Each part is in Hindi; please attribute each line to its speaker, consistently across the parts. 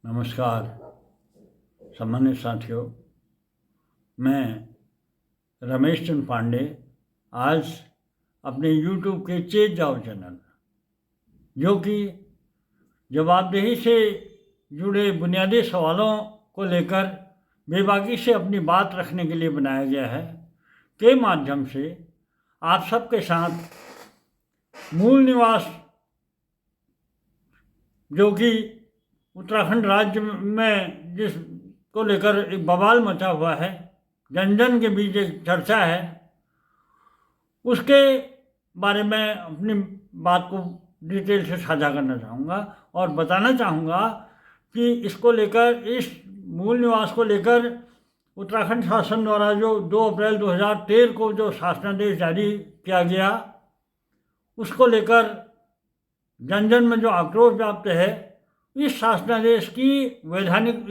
Speaker 1: नमस्कार सम्मानित साथियों, मैं रमेश चंद्र पांडे आज अपने YouTube के चेत जाओ चैनल, जो कि जवाबदेही से जुड़े बुनियादी सवालों को लेकर बेबाकी से अपनी बात रखने के लिए बनाया गया है, के माध्यम से आप सबके साथ मूल निवास जो कि उत्तराखंड राज्य में जिसको लेकर एक बवाल मचा हुआ है, जन जन के बीच एक चर्चा है, उसके बारे में अपनी बात को डिटेल से साझा करना चाहूँगा और बताना चाहूँगा कि इसको लेकर, इस मूल निवास को लेकर उत्तराखंड शासन द्वारा जो 2 अप्रैल 2013 को जो शासनादेश जारी किया गया, उसको लेकर जन जन में जो आक्रोश व्याप्त है, इस शासनादेश की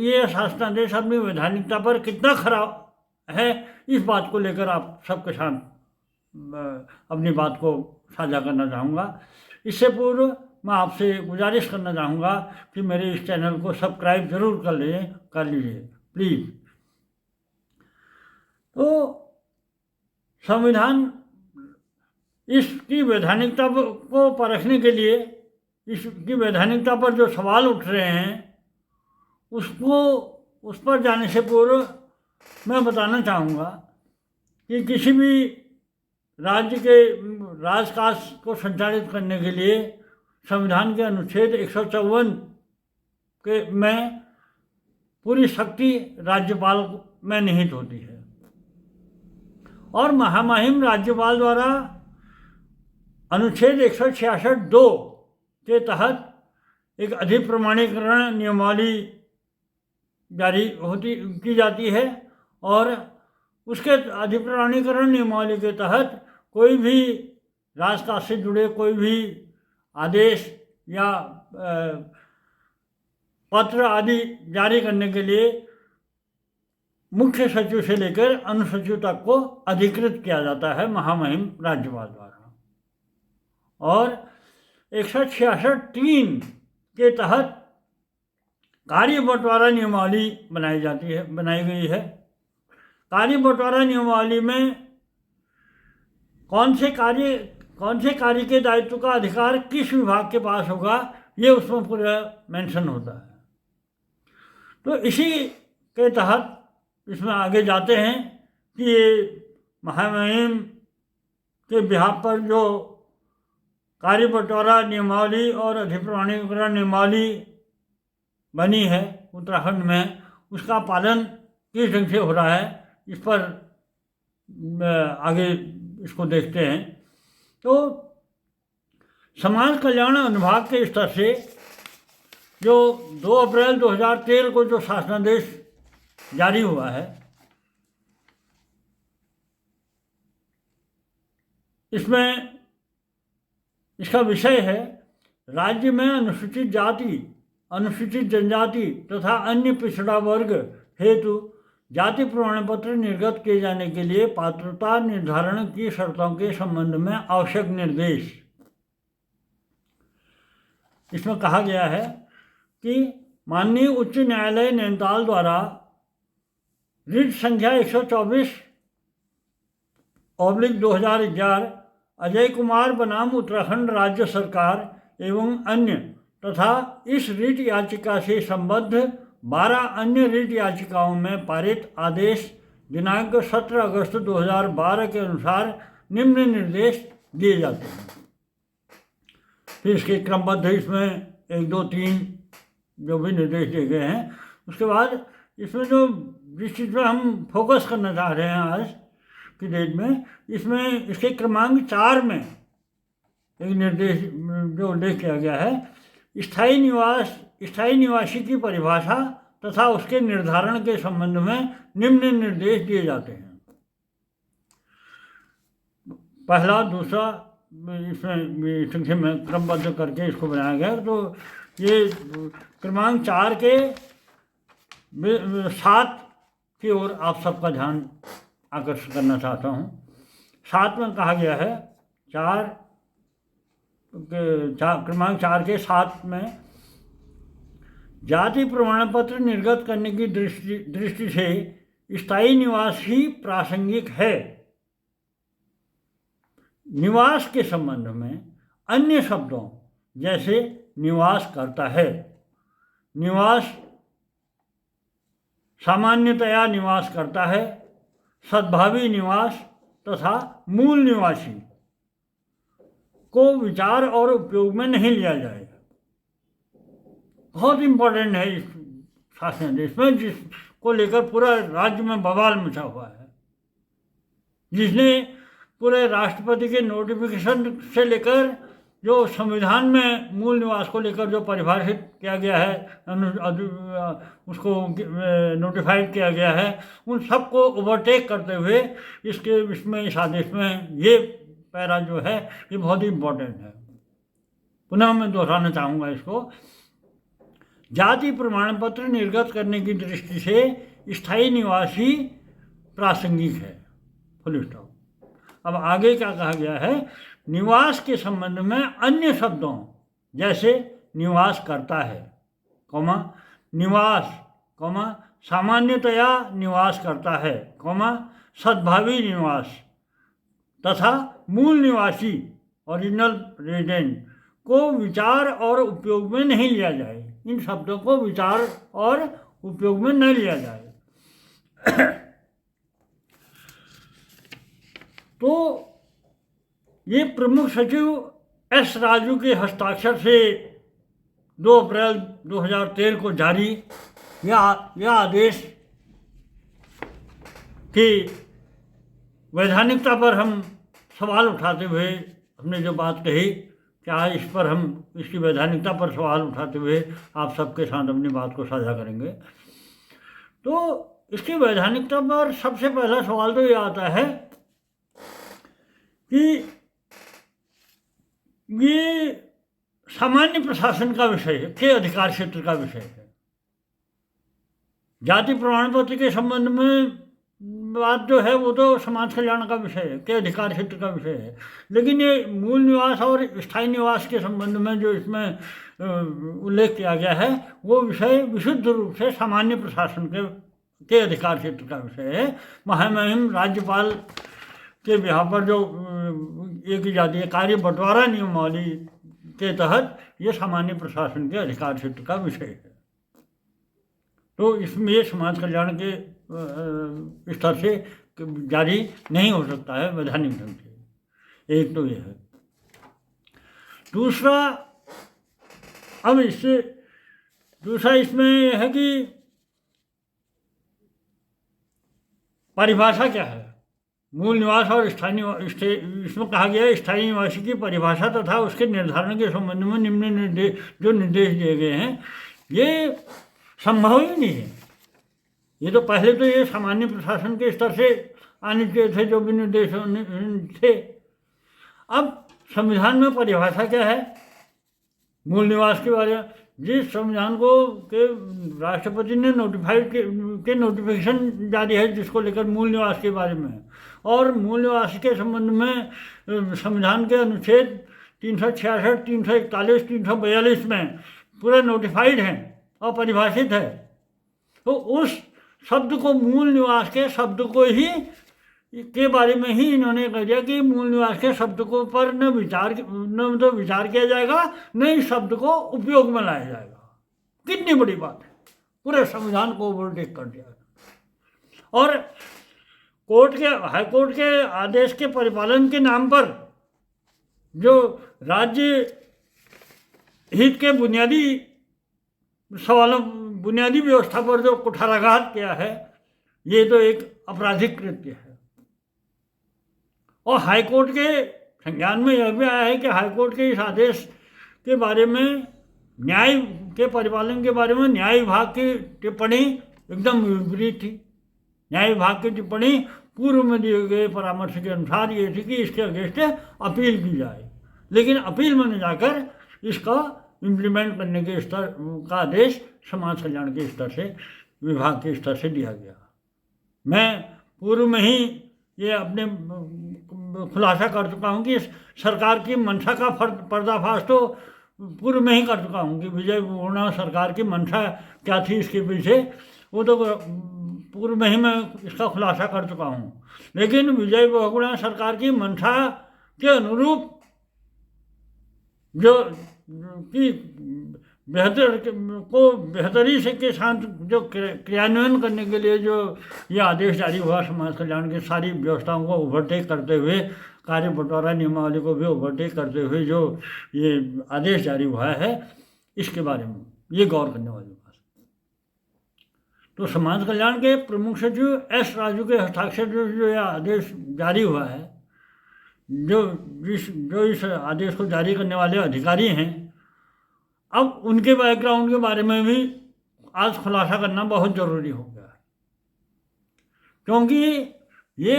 Speaker 1: ये शासनादेश अपनी वैधानिकता पर कितना खरा है, इस बात को लेकर आप सबके साथ अपनी बात को साझा करना चाहूँगा। इससे पूर्व मैं आपसे गुजारिश करना चाहूँगा कि मेरे इस चैनल को सब्सक्राइब जरूर कर लीजिए प्लीज़। तो संविधान इसकी वैधानिकता को परखने के लिए, इसकी वैधानिकता पर जो सवाल उठ रहे हैं, उस पर जाने से पूर्व मैं बताना चाहूँगा कि किसी भी राज्य के राजकाज को संचालित करने के लिए संविधान के अनुच्छेद 154 के में पूरी शक्ति राज्यपाल में निहित होती है और महामहिम राज्यपाल द्वारा अनुच्छेद 166(2) के तहत एक अधिप्रमाणीकरण नियमावली जारी की जाती है और उसके अधिप्रमाणीकरण नियमावली के तहत कोई भी राजकाज से जुड़े कोई भी आदेश या पत्र आदि जारी करने के लिए मुख्य सचिव से लेकर अनुसचिव तक को अधिकृत किया जाता है महामहिम राज्यपाल द्वारा। और 166(3) के तहत कार्य बंटवारा नियमावली बनाई गई है। कार्य बंटवारा नियमावली में कौन से कार्य के दायित्व का अधिकार किस विभाग के पास होगा, ये उसमें पूरा मेंशन होता है। तो इसी के तहत इसमें आगे जाते हैं कि ये महामहिम के बिहाफ पर जो कार्य बंटवारा नियमावली और अधिप्रमाणीकरण नियमावली बनी है उत्तराखंड में, उसका पालन किस ढंग से हो रहा है, इस पर आगे इसको देखते हैं। तो समाज कल्याण अनुभाग के स्तर से जो 2 अप्रैल 2013 को जो शासनादेश जारी हुआ है, इसमें इसका विषय है राज्य में अनुसूचित जाति, अनुसूचित जनजाति तथा अन्य पिछड़ा वर्ग हेतु जाति प्रमाण पत्र निर्गत किए जाने के लिए पात्रता निर्धारण की शर्तों के संबंध में आवश्यक निर्देश। इसमें कहा गया है कि माननीय उच्च न्यायालय नैनीताल द्वारा रिट संख्या 124/2011 अजय कुमार बनाम उत्तराखंड राज्य सरकार एवं अन्य तथा इस रिट याचिका से संबद्ध 12 अन्य रिट याचिकाओं में पारित आदेश दिनांक 17 अगस्त 2012 के अनुसार निम्न निर्देश दिए जाते हैं। फिर इसके क्रमबद्ध इसमें 1, 2, 3 जो भी निर्देश दिए गए हैं, उसके बाद इसमें जो जिस चीज़ पर हम फोकस करना चाह रहे हैं आज की डेट में, इसमें इसके क्रमांक 4 में एक निर्देश जो उल्लेख किया गया है, स्थायी निवासी की परिभाषा तथा उसके निर्धारण के संबंध में निम्न निर्देश दिए जाते हैं। पहला, दूसरा, इसमें संख्या में क्रमबद्ध करके इसको बनाया गया। तो ये क्रमांक 4 के 7 की ओर आप सबका ध्यान आकर्षित करना चाहता हूँ। 7 में कहा गया है, क्रमांक 4 के 7 में जाति प्रमाण पत्र निर्गत करने की दृष्टि से स्थायी निवास ही प्रासंगिक है। निवास के संबंध में अन्य शब्दों जैसे निवास करता है, निवास सामान्यतया निवास करता है, सद्भावी निवास तथा मूल निवासी को विचार और उपयोग में नहीं लिया जाएगा। बहुत इंपॉर्टेंट है इस शासनादेश में, जिसको लेकर पूरा राज्य में बवाल मचा हुआ है, जिसने पूरे राष्ट्रपति के नोटिफिकेशन से लेकर जो संविधान में मूल निवास को लेकर जो परिभाषित किया गया है, उसको नोटिफाइड किया गया है, उन सबको ओवरटेक करते हुए इसमें इस आदेश में ये पैरा जो है ये बहुत ही इम्पोर्टेंट है। पुनः मैं दोहराना चाहूँगा इसको। जाति प्रमाण पत्र निर्गत करने की दृष्टि से स्थायी निवास ही प्रासंगिक है, फुल स्टॉप। अब आगे क्या कहा गया है, निवास के संबंध में अन्य शब्दों जैसे निवास करता है, कौमा निवास, कौमा सामान्यतया निवास करता है, कौमा सद्भावी निवास तथा मूल निवासी ओरिजिनल रेजिडेंट को विचार और उपयोग में नहीं लिया जाए। इन शब्दों को विचार और उपयोग में न लिया जाए। तो ये प्रमुख सचिव एस राजू के हस्ताक्षर से 2 अप्रैल 2013 को जारी यह आदेश की वैधानिकता पर हम सवाल उठाते हुए हमने जो बात कही, क्या इस पर हम इसकी वैधानिकता पर सवाल उठाते हुए आप सबके साथ अपनी बात को साझा करेंगे। तो इसकी वैधानिकता पर सबसे पहला सवाल तो ये आता है कि ये सामान्य प्रशासन का विषय है के अधिकार क्षेत्र का विषय है। जाति प्रमाण पत्र के संबंध में बात जो है वो तो समाज कल्याण का विषय है, के अधिकार क्षेत्र का विषय है, लेकिन ये मूल निवास और स्थायी निवास के संबंध में जो इसमें उल्लेख किया गया है वो विषय विशुद्ध रूप से सामान्य प्रशासन के अधिकार क्षेत्र का विषय है। महामहिम राज्यपाल के बिहार पर जो ये की जाती है कार्य बंटवारा नियमावली के तहत ये सामान्य प्रशासन के अधिकार क्षेत्र का विषय है। तो इसमें ये समाज कल्याण के स्तर से जारी नहीं हो सकता है वैधानिक ढंग से। एक तो ये है। दूसरा, अब इससे दूसरा इसमें यह है कि परिभाषा क्या है मूल निवास और स्थायी इसमें कहा गया है स्थायी निवासी की परिभाषा तथा उसके निर्धारण के संबंध में निम्न निर्देश दिए गए हैं। ये संभव ही नहीं है। ये तो पहले तो ये सामान्य प्रशासन के स्तर से आने चाहिए थे जो भी निर्देश थे। अब संविधान में परिभाषा क्या है मूल निवास के बारे में, जिस संविधान को के राष्ट्रपति ने नोटिफिकेशन जारी है जिसको लेकर मूल निवास के बारे में, और मूल निवास के संबंध में संविधान के अनुच्छेद 366, 341, 342 में पूरे नोटिफाइड हैं और परिभाषित है। तो उस शब्द को मूल निवास के शब्द को ही के बारे में ही इन्होंने कह दिया कि मूल निवास के शब्द को पर न तो विचार किया जाएगा न इस शब्द को उपयोग में लाया जाएगा। कितनी बड़ी बात है, पूरे संविधान को ओवरटेक कर दिया। और हाईकोर्ट के आदेश के परिपालन के नाम पर जो राज्य हित के बुनियादी सवालों बुनियादी व्यवस्था पर जो कुठाराघात किया है ये तो एक आपराधिक कृत्य है। और हाईकोर्ट के संज्ञान में यह भी आया है कि हाईकोर्ट के इस आदेश के बारे में न्याय के परिपालन के बारे में न्याय विभाग की टिप्पणी एकदम विपरीत थी। न्याय विभाग की टिप्पणी पूर्व में दिए गए परामर्श के अनुसार ये थी कि इसके अगेंस्ट अपील की जाए, लेकिन अपील में न जाकर इसका इम्प्लीमेंट करने के स्तर का आदेश समाज कल्याण के स्तर से विभाग के स्तर से दिया गया। मैं पूर्व में ही ये अपने खुलासा कर चुका हूँ कि सरकार की मंशा का पर्दाफाश तो पूर्व में ही कर चुका हूँ कि विजय बहुगुणा सरकार की मंशा क्या थी इसके पीछे, वो तो पूर्व में ही मैं इसका खुलासा कर चुका हूँ। लेकिन विजय बहुगुणा सरकार की मंशा के अनुरूप जो कि बेहतरी से के साथ जो क्रियान्वयन करने के लिए जो ये आदेश जारी हुआ, समाज कल्याण की सारी व्यवस्थाओं को ओवरटेक करते हुए, कार्य बंटवारा नियमावली को भी ओवरटेक करते हुए जो ये आदेश जारी हुआ है, इसके बारे में ये गौर करने वाली बात। तो समाज कल्याण के प्रमुख सचिव एस राजू के हस्ताक्षर जो यह आदेश जारी हुआ है, जो इस आदेश को जारी करने वाले अधिकारी हैं, अब उनके बैकग्राउंड के बारे में भी आज खुलासा करना बहुत ज़रूरी हो गया है, क्योंकि ये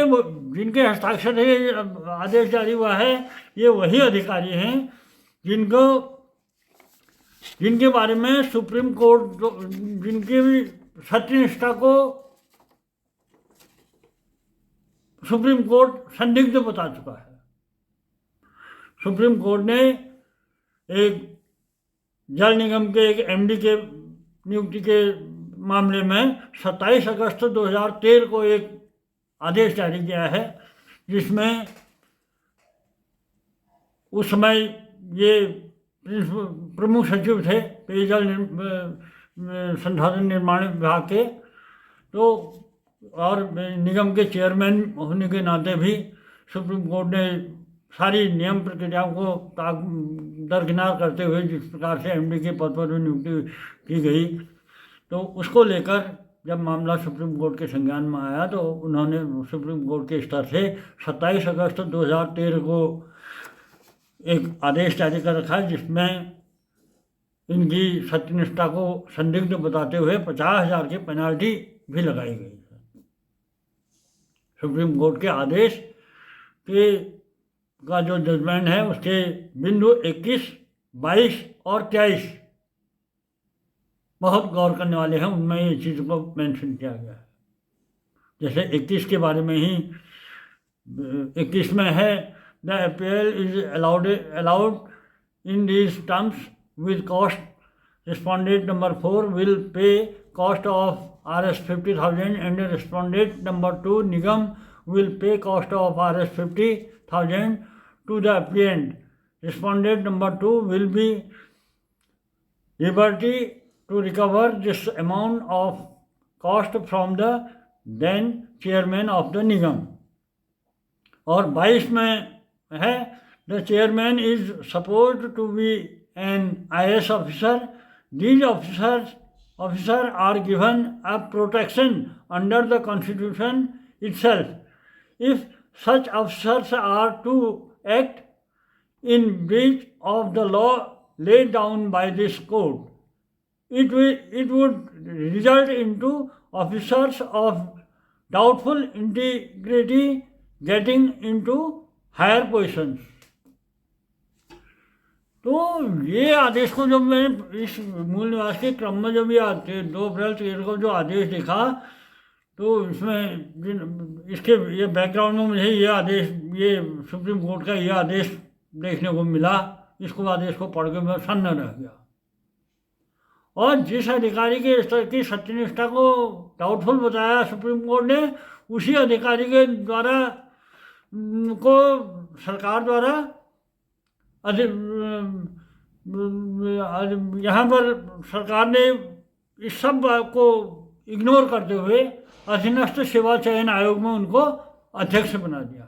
Speaker 1: जिनके हस्ताक्षर से आदेश जारी हुआ है, ये वही अधिकारी हैं जिनके बारे में सुप्रीम कोर्ट, जिनकी भी सत्यनिष्ठा को सुप्रीम कोर्ट संदिग्ध बता चुका है। सुप्रीम कोर्ट ने एक जल निगम के एक एमडी के नियुक्ति के मामले में 27 अगस्त 2013 को एक आदेश जारी किया है, जिसमें उस समय ये प्रमुख सचिव थे पेयजल संसाधन निर्माण विभाग के, तो और निगम के चेयरमैन होने के नाते भी सुप्रीम कोर्ट ने सारी नियम प्रक्रियाओं को दरकिनार करते हुए जिस प्रकार से एमडी के पद पर नियुक्ति की गई, तो उसको लेकर जब मामला सुप्रीम कोर्ट के संज्ञान में आया, तो उन्होंने सुप्रीम कोर्ट के स्तर से 27 अगस्त 2013 को एक आदेश जारी कर रखा है, जिसमें इनकी सत्यनिष्ठा को संदिग्ध बताते हुए 50,000 की पेनाल्टी भी लगाई गई है। सुप्रीम कोर्ट के आदेश के का जो जजमेंट है, उसके बिंदु 21, 22 और 23 बहुत गौर करने वाले हैं। उनमें ये चीज़ को मेंशन किया गया है। जैसे 21 के बारे में ही 21 में है, the appeal is allowed in these terms with cost, respondent number 4 will pay cost of Rs 50,000 and respondent number 2 Nigam will pay cost of Rs 50,000 to the applicant. Respondent number 2 will be liberty to recover this amount of cost from the then chairman of the निगम। और 22 में है, the chairman is supposed to be an IAS officer. These officers are given a protection under the Constitution itself. If such officers are to act in breach of the law laid down by this code, it would result into officers of doubtful integrity getting into higher positions. तो ये आदेश को जब मैं इस मूल निवास के क्रम में जब ये 2 अप्रैल 13 को जो आदेश देखा, तो इसमें इसके ये बैकग्राउंड में मुझे ये आदेश, ये सुप्रीम कोर्ट का ये आदेश देखने को मिला। इसको आदेश को पढ़ के मैं सन्न रह गया। और जिस अधिकारी के स्तर की सत्यनिष्ठा को डाउटफुल बताया सुप्रीम कोर्ट ने, उसी अधिकारी के द्वारा को सरकार द्वारा यहाँ पर सरकार ने इस सब को इग्नोर करते हुए अधीनस्थ सेवा चयन आयोग में उनको अध्यक्ष बना दिया।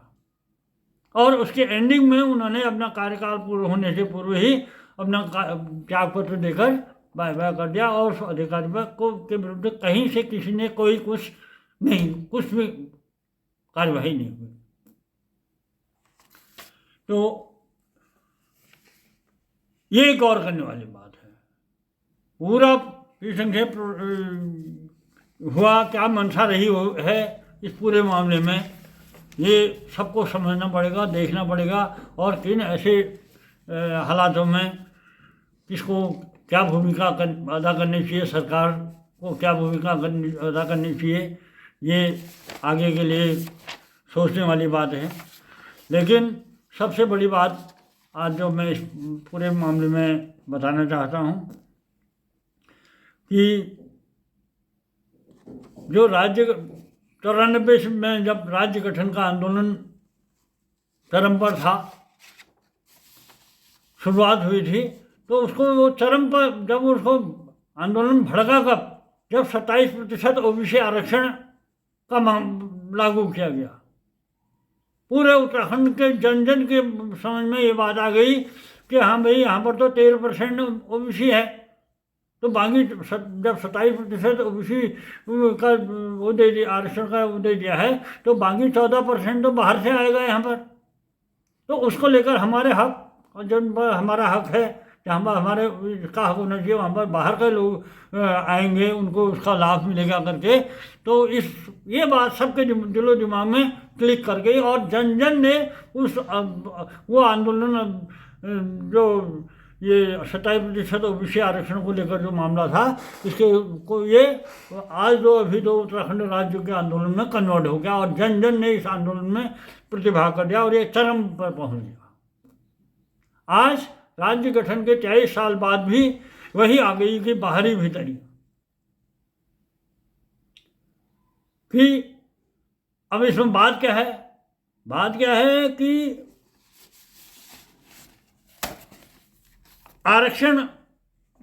Speaker 1: और उसके एंडिंग में उन्होंने अपना कार्यकाल पूर्ण होने से पूर्व ही अपना त्याग पत्र देकर बाय बाय कर दिया। और उस अधिकारी को के विरुद्ध कहीं से किसी ने कुछ भी कार्यवाही नहीं हुई। तो ये गौर करने वाली बात है। पूरा संक्षेप हुआ, क्या मंशा रही है इस पूरे मामले में, ये सबको समझना पड़ेगा, देखना पड़ेगा। और किन ऐसे हालातों में किसको क्या भूमिका अदा करनी चाहिए, सरकार को क्या भूमिका अदा करनी चाहिए, ये आगे के लिए सोचने वाली बात है। लेकिन सबसे बड़ी बात आज जो मैं इस पूरे मामले में बताना चाहता हूँ कि जो राज्य 94 में जब राज्य गठन का आंदोलन चरम पर था, शुरुआत हुई थी, तो उसको वो चरम पर जब उसको आंदोलन भड़का कब, जब 27% ओबीसी आरक्षण का लागू किया गया। पूरे उत्तराखंड के जन जन के समझ में ये बात आ गई कि हाँ भाई, यहाँ पर तो 13% ओबीसी है, तो बाकी जब 27% ओबीसी का वो दे दिया, आरक्षण का वो दे दिया है, तो बाकी 14% तो बाहर से आएगा यहाँ पर। तो उसको लेकर हमारे हक, और जो हमारा हक है कि हमारे इसका हक होना चाहिए, वहाँ पर बाहर के लोग आएंगे, उनको उसका लाभ मिलेगा करके। तो ये बात सबके दिलो दिमाग में क्लिक कर गई और जन जन ने वो आंदोलन, जो ये 27% ओबीसी आरक्षण को लेकर जो मामला था, इसके को ये आज जो अभी तो उत्तराखंड राज्य के आंदोलन में कन्वर्ट हो गया और जन जन ने इस आंदोलन में प्रतिभाग कर दिया और ये चरम पर पहुंच गया। आज राज्य गठन के 23 साल बाद भी वही आ गई कि बाहरी भीतरी, कि अब इसमें बात क्या है? बात क्या है कि आरक्षण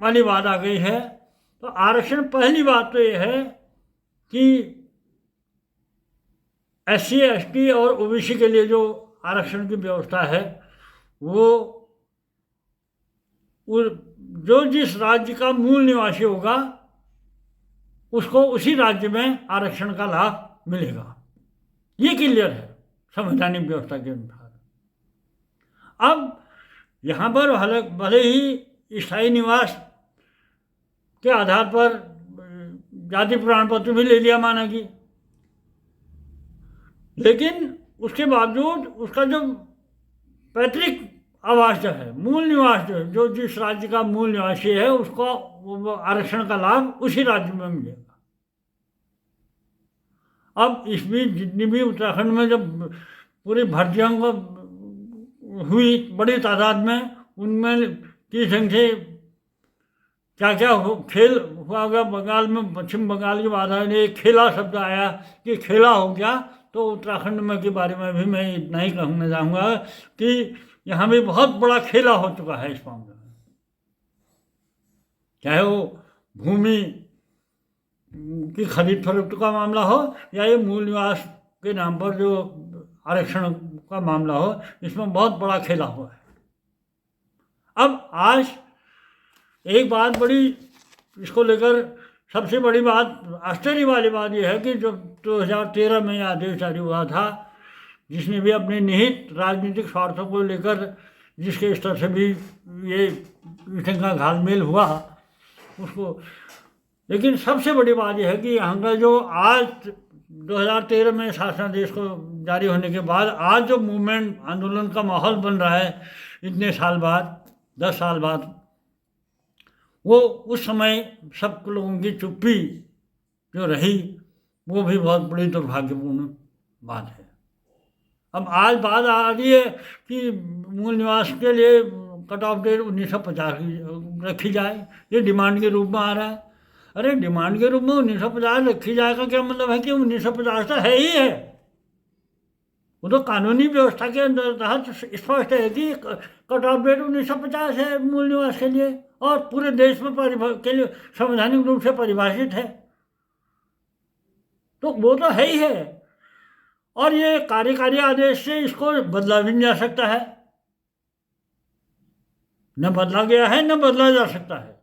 Speaker 1: वाली बात आ गई है। तो आरक्षण, पहली बात तो ये है कि SC ST और ओबीसी के लिए जो आरक्षण की व्यवस्था है, वो जो जिस राज्य का मूल निवासी होगा उसको उसी राज्य में आरक्षण का लाभ मिलेगा। ये क्लियर है संवैधानिक व्यवस्था के अनुसार। अब यहाँ पर भले ही स्थायी निवास के आधार पर जाति प्रमाण पत्र भी ले लिया माना कि, लेकिन उसके बावजूद उसका जो पैतृक आवास जो है, मूल निवास जो जिस राज्य का मूल निवासी है, उसको आरक्षण का लाभ उसी राज्य में मिलेगा। अब इस बीच जितनी भी उत्तराखंड में जब पूरी भर्तियाँ हुई बड़ी तादाद में, उनमें किस ढंग से क्या क्या खेल हुआ गया। बंगाल में, पश्चिम बंगाल की बात है, एक खेला शब्द आया कि खेला हो गया। तो उत्तराखंड में के बारे में भी मैं इतना ही कहना चाहूँगा कि यहाँ भी बहुत बड़ा खेला हो चुका है इस मामले में, चाहे वो भूमि की खरीद फरोख्त का मामला हो या ये मूल निवास के नाम पर जो आरक्षण का मामला हो, इसमें बहुत बड़ा खेला हुआ है। अब आज एक बात बड़ी, इसको लेकर सबसे बड़ी बात, आश्चर्य वाली बात यह है कि जो 2013 में यह आदेश जारी हुआ था, जिसने भी अपने निहित राजनीतिक स्वार्थों को लेकर जिसके स्तर से भी ये का घालमेल हुआ उसको, लेकिन सबसे बड़ी बात यह है कि यहाँ का जो आज 2013 में शासनादेश को जारी होने के बाद आज जो मूवमेंट, आंदोलन का माहौल बन रहा है इतने साल बाद, 10 साल बाद, वो उस समय सब लोगों की चुप्पी जो रही, वो भी बहुत बड़ी दुर्भाग्यपूर्ण बात है। अब आज बात आ रही है कि मूल निवास के लिए कट ऑफ डेट 1950 रखी जाए, ये डिमांड के रूप में आ रहा है। अरे डिमांड के रूप में 1950 रखी जाए का क्या मतलब है कि 1950 तो है ही है। वो तो कानूनी व्यवस्था के अंदर तहत स्पष्ट है कि कट ऑफ डेट 1950 है मूल निवास के लिए और पूरे देश में के लिए संवैधानिक रूप से परिभाषित है। तो वो तो है ही है और ये कार्यकारी आदेश से इसको बदला भी नहीं जा सकता है, न बदला गया है न बदला जा सकता है।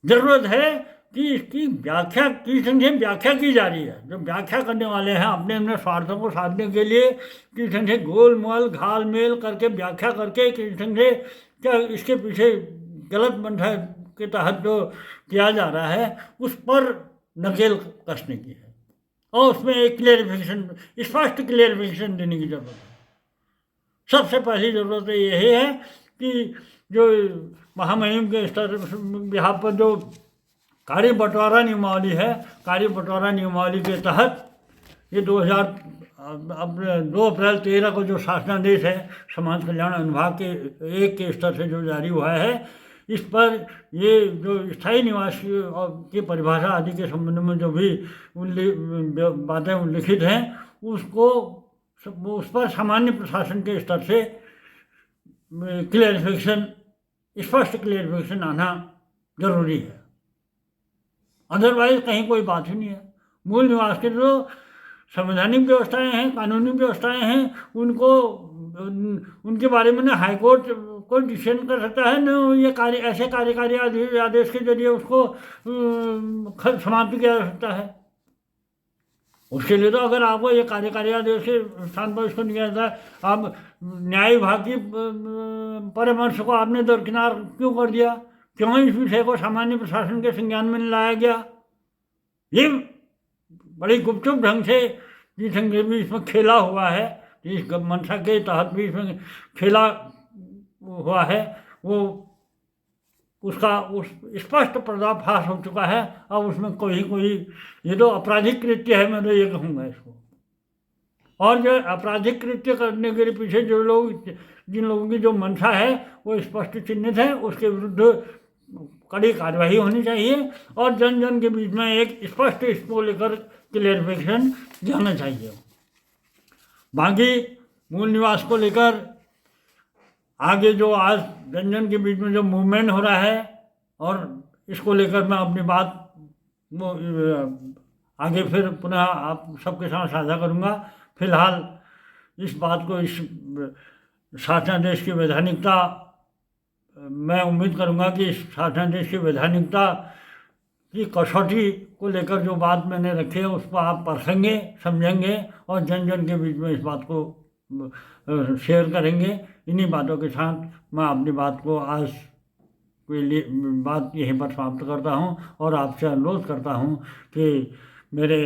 Speaker 1: जरूरत है कि इसकी व्याख्या, किस ढंग से व्याख्या की जा रही है। जो व्याख्या करने वाले हैं अपने अपने स्वार्थों को साधने के लिए किस ढंग से गोलमाल घालमेल करके व्याख्या करके किस ढंग से क्या इसके पीछे गलत मंशा के तहत जो किया जा रहा है उस पर नकेल कसने की है और उसमें एक क्लियरिफिकेशन, स्पष्ट क्लियरिफिकेशन देने की जरूरत है। सबसे पहली ज़रूरत तो यही है कि जो महामहिम के स्तर यहाँ पर जो कार्य बंटवारा नियमावली है, कार्य बंटवारा नियमावली के तहत ये 2000 अब 2 अप्रैल 13 को जो शासनादेश है समाज कल्याण विभाग के 1 के स्तर से जो जारी हुआ है, इस पर ये जो स्थायी निवासी और की परिभाषा आदि के संबंध में जो भी बातें उल्लिखित हैं उसको उस पर सामान्य प्रशासन के स्तर से क्लियरिफिकेशन, स्पष्ट क्लियरिफिकेशन आना जरूरी है। अदरवाइज कहीं कोई बात ही नहीं है। मूल निवास के जो संवैधानिक व्यवस्थाएं हैं, कानूनी व्यवस्थाएं हैं, उनको उनके बारे में ना हाईकोर्ट कोई डिसीजन कर सकता है, न ये ऐसे कार्यकारी आदेश के जरिए उसको समाप्त किया जा सकता है। उसके लिए तो अगर आपको ये कार्यकारी आदेश के स्थान पर इसको नहीं किया जाता है, आप न्याय विभाग की परामर्श को आपने दरकिनार क्यों कर दिया? क्यों इस विषय को सामान्य प्रशासन के संज्ञान में लाया गया? ये बड़ी गुपचुप ढंग से जिस ढंग से भी इसमें खेला हुआ है, इस मंशा के तहत भी इसमें खेला हुआ है, वो उसका स्पष्ट पर्दाफाश हो चुका है। अब उसमें कोई ये तो आपराधिक कृत्य है, मैं तो ये कहूँगा इसको। और जो आपराधिक कृत्य करने के पीछे जिन लोगों की जो मंशा है वो स्पष्ट चिन्हित है, उसके विरुद्ध कड़ी कार्यवाही होनी चाहिए और जन जन के बीच में एक स्पष्ट इसको लेकर क्लियरिफिकेशन जाना चाहिए। बाकी मूल निवास को लेकर आगे जो आज जन जन के बीच में जो मूवमेंट हो रहा है, और इसको लेकर मैं अपनी बात आगे फिर पुनः आप सबके साथ साझा करूँगा। फिलहाल इस बात को, इस शासनादेश की वैधानिकता, मैं उम्मीद करूँगा कि इस शासनादेश की वैधानिकता की कसौटी को लेकर जो बात मैंने रखी है उसको आप परखेंगे, समझेंगे और जन जन के बीच में इस बात को शेयर करेंगे। इन्हीं बातों के साथ मैं अपनी बात को आज के लिए बात यहीं पर समाप्त करता हूं और आपसे अनुरोध करता हूं कि मेरे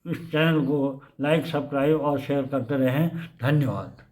Speaker 1: इस चैनल को लाइक, सब्सक्राइब और शेयर करते रहें। धन्यवाद।